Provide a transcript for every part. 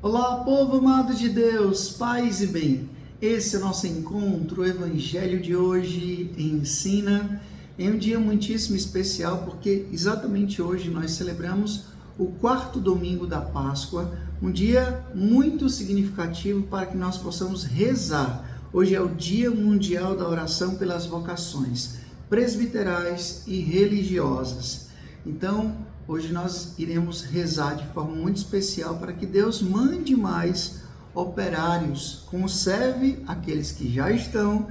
Olá, povo amado de Deus, paz e bem. Esse é o nosso encontro, o Evangelho de hoje ensina em um dia muitíssimo especial, porque exatamente hoje nós celebramos o quarto domingo da Páscoa, um dia muito significativo para que nós possamos rezar. Hoje é o Dia Mundial da Oração pelas Vocações presbiterais e religiosas. Então, hoje nós iremos rezar de forma muito especial para que Deus mande mais operários, conserve aqueles que já estão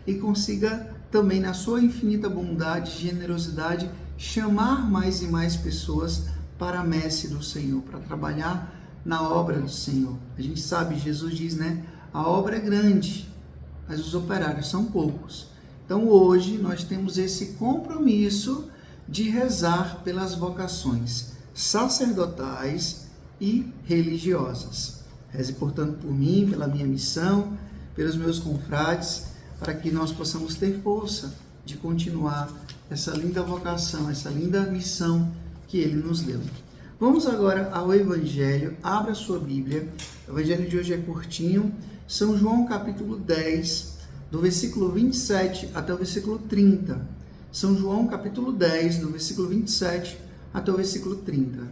e consiga também, na sua infinita bondade e generosidade, chamar mais e mais pessoas para a messe do Senhor, para trabalhar na obra do Senhor. A gente sabe, Jesus diz, a obra é grande, mas os operários são poucos. Então hoje nós temos esse compromisso de rezar pelas vocações sacerdotais e religiosas. Reze, portanto, por mim, pela minha missão, pelos meus confrades, para que nós possamos ter força de continuar essa linda vocação, essa linda missão que Ele nos deu. Vamos agora ao Evangelho. Abra sua Bíblia. O Evangelho de hoje é curtinho. São João capítulo 10, do versículo 27 até o versículo 30. São João capítulo 10, do versículo 27 até o versículo 30.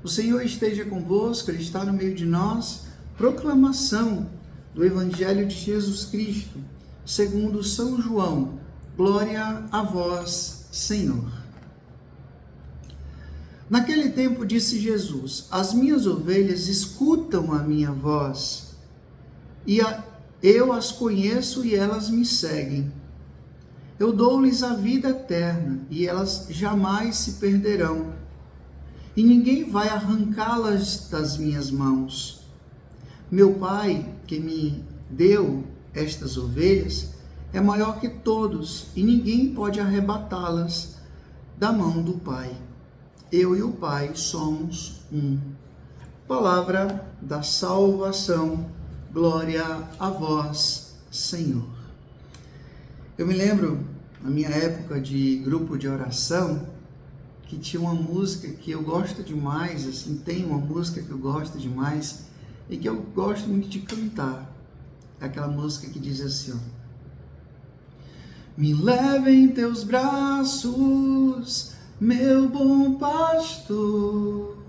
O Senhor esteja convosco, Ele está no meio de nós. Proclamação do Evangelho de Jesus Cristo, segundo São João. Glória a vós, Senhor. Naquele tempo disse Jesus: as minhas ovelhas escutam a minha voz, e eu as conheço e elas me seguem. Eu dou-lhes a vida eterna, e elas jamais se perderão, e ninguém vai arrancá-las das minhas mãos. Meu Pai, que me deu estas ovelhas, é maior que todos, e ninguém pode arrebatá-las da mão do Pai. Eu e o Pai somos um. Palavra da salvação. Glória a vós, Senhor. Eu me lembro, na minha época de grupo de oração, que tinha uma música que eu gosto demais, assim, tem uma música que eu gosto demais e que eu gosto muito de cantar. É aquela música que diz assim, ó: me leva em teus braços, meu bom pastor,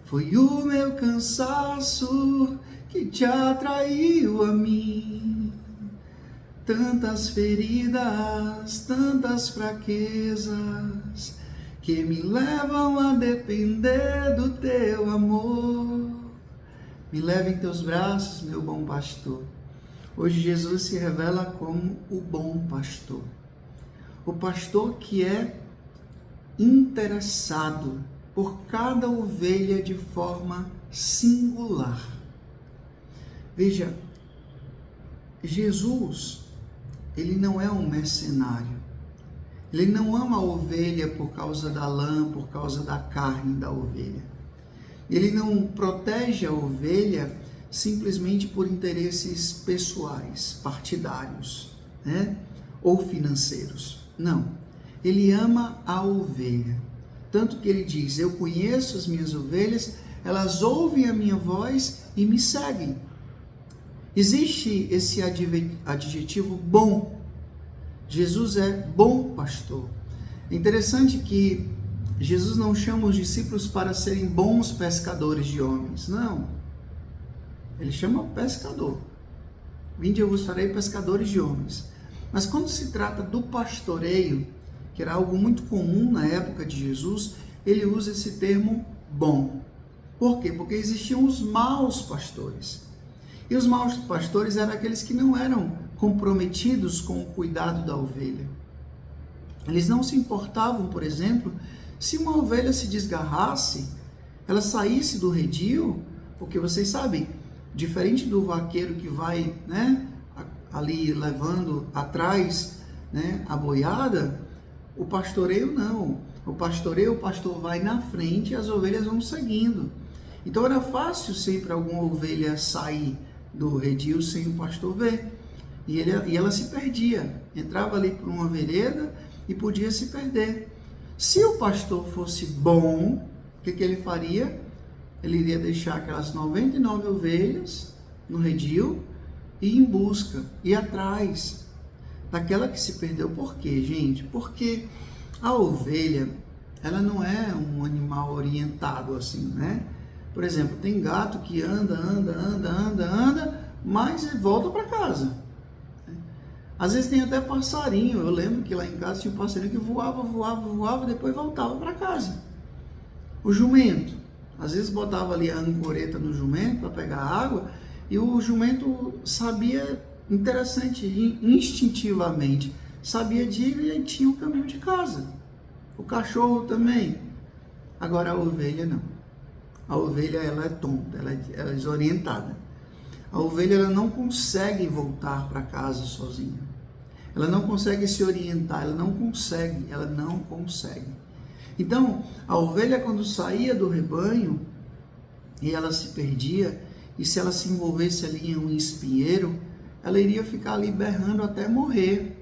foi o meu cansaço que te atraiu a mim. Tantas feridas, tantas fraquezas, que me levam a depender do teu amor. Me leva em teus braços, meu bom pastor. Hoje Jesus se revela como o bom pastor. O pastor que é interessado por cada ovelha de forma singular. Veja, Jesus, ele não é um mercenário. Ele não ama a ovelha por causa da lã, por causa da carne da ovelha. Ele não protege a ovelha simplesmente por interesses pessoais, partidários, ou financeiros. Não. Ele ama a ovelha. Tanto que ele diz: eu conheço as minhas ovelhas, elas ouvem a minha voz e me seguem. Existe esse adjetivo bom. Jesus é bom pastor. É interessante que Jesus não chama os discípulos para serem bons pescadores de homens. Não. Ele chama pescador. Vinde, eu vos farei pescadores de homens. Mas quando se trata do pastoreio, que era algo muito comum na época de Jesus, ele usa esse termo bom. Por quê? Porque existiam os maus pastores. E os maus pastores eram aqueles que não eram comprometidos com o cuidado da ovelha. Eles não se importavam, por exemplo, se uma ovelha se desgarrasse, ela saísse do redil, porque vocês sabem, diferente do vaqueiro que vai, ali levando atrás, a boiada, o pastoreio não. O pastor vai na frente e as ovelhas vão seguindo. Então era fácil sempre alguma ovelha sair do redil sem o pastor ver. E ela se perdia. Entrava ali por uma vereda e podia se perder. Se o pastor fosse bom, o que ele faria? ele iria deixar aquelas 99 ovelhas no redil e ir em busca, ir atrás daquela que se perdeu. Por quê, gente? Porque a ovelha, ela não é um animal orientado assim, né? Por exemplo, tem gato que anda, mas volta para casa. Às vezes tem até passarinho. Eu lembro que lá em casa tinha um passarinho que voava, depois voltava para casa. O jumento, às vezes botava ali a ancoreta no jumento para pegar água, e o jumento sabia, interessante, instintivamente, sabia direitinho o caminho de casa. O cachorro também. Agora a ovelha não. A ovelha, ela é tonta, ela é desorientada. A ovelha, ela não consegue voltar para casa sozinha. Ela não consegue se orientar, ela não consegue. Então, a ovelha, quando saía do rebanho e ela se perdia, e se ela se envolvesse ali em um espinheiro, ela iria ficar ali berrando até morrer.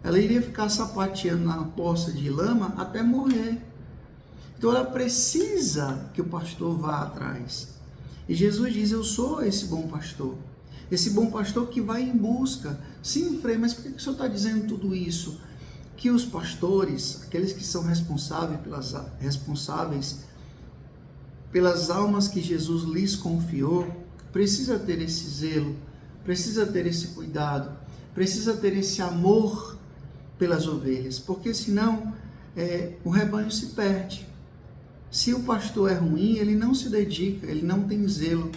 Ela iria ficar sapateando na poça de lama até morrer. Então ela precisa que o pastor vá atrás. E Jesus diz: eu sou esse bom pastor. Esse bom pastor que vai em busca. Sim, Frei, mas por que o senhor está dizendo tudo isso? Que os pastores, aqueles que são responsáveis pelas almas que Jesus lhes confiou, precisa ter esse zelo, precisa ter esse cuidado, precisa ter esse amor pelas ovelhas, porque senão o rebanho se perde. Se o pastor é ruim, ele não se dedica, ele não tem zelo.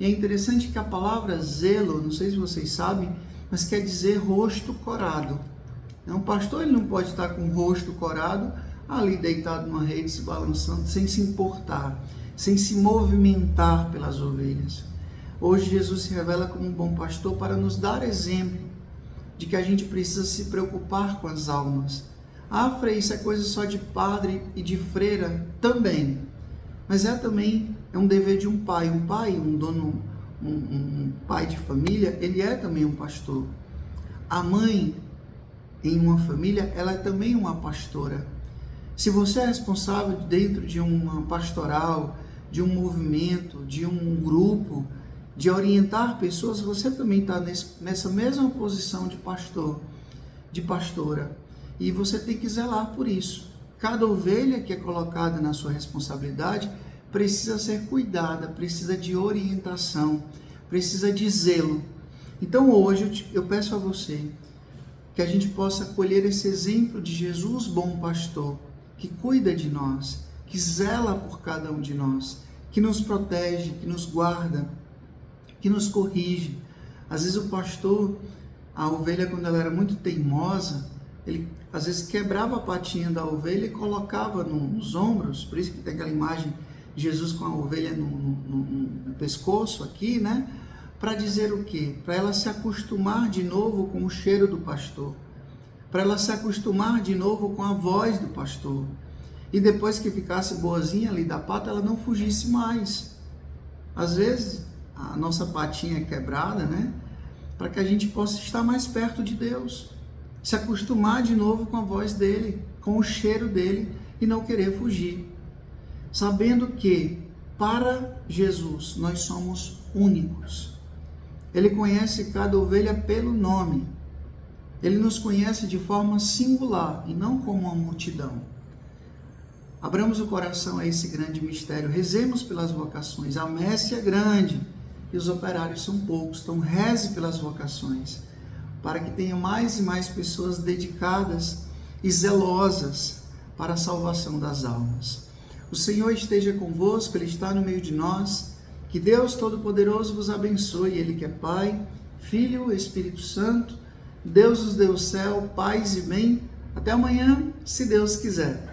E é interessante que a palavra zelo, não sei se vocês sabem, mas quer dizer rosto corado. Um pastor, ele não pode estar com o rosto corado, ali deitado numa rede, se balançando, sem se importar, sem se movimentar pelas ovelhas. Hoje Jesus se revela como um bom pastor para nos dar exemplo de que a gente precisa se preocupar com as almas. Ah, Frei, isso é coisa só de padre e de freira? Também. Mas também um dever de um pai. Um pai de família, ele é também um pastor. A mãe em uma família, ela é também uma pastora. Se você é responsável dentro de uma pastoral, de um movimento, de um grupo, de orientar pessoas, você também está nessa mesma posição de pastor, de pastora. E você tem que zelar por isso. Cada ovelha que é colocada na sua responsabilidade precisa ser cuidada, precisa de orientação, precisa de zelo. Então hoje eu peço a você que a gente possa colher esse exemplo de Jesus, bom pastor, que cuida de nós, que zela por cada um de nós, que nos protege, que nos guarda, que nos corrige. Às vezes o pastor, a ovelha, quando ela era muito teimosa, ele às vezes quebrava a patinha da ovelha e colocava nos ombros, por isso que tem aquela imagem de Jesus com a ovelha no pescoço aqui, né? Para dizer o quê? Para ela se acostumar de novo com o cheiro do pastor, para ela se acostumar de novo com a voz do pastor, e depois que ficasse boazinha ali da pata, ela não fugisse mais. Às vezes a nossa patinha é quebrada, né? Para que a gente possa estar mais perto de Deus, se acostumar de novo com a voz dele, com o cheiro dele, e não querer fugir, sabendo que para Jesus nós somos únicos. Ele conhece cada ovelha pelo nome. Ele nos conhece de forma singular e não como uma multidão. Abramos o coração a esse grande mistério. Rezemos pelas vocações. A messe é grande e os operários são poucos. Então reze pelas vocações, para que tenha mais e mais pessoas dedicadas e zelosas para a salvação das almas. O Senhor esteja convosco, Ele está no meio de nós. Que Deus Todo-Poderoso vos abençoe, Ele que é Pai, Filho e Espírito Santo. Deus nos dê o céu, paz e bem. Até amanhã, se Deus quiser.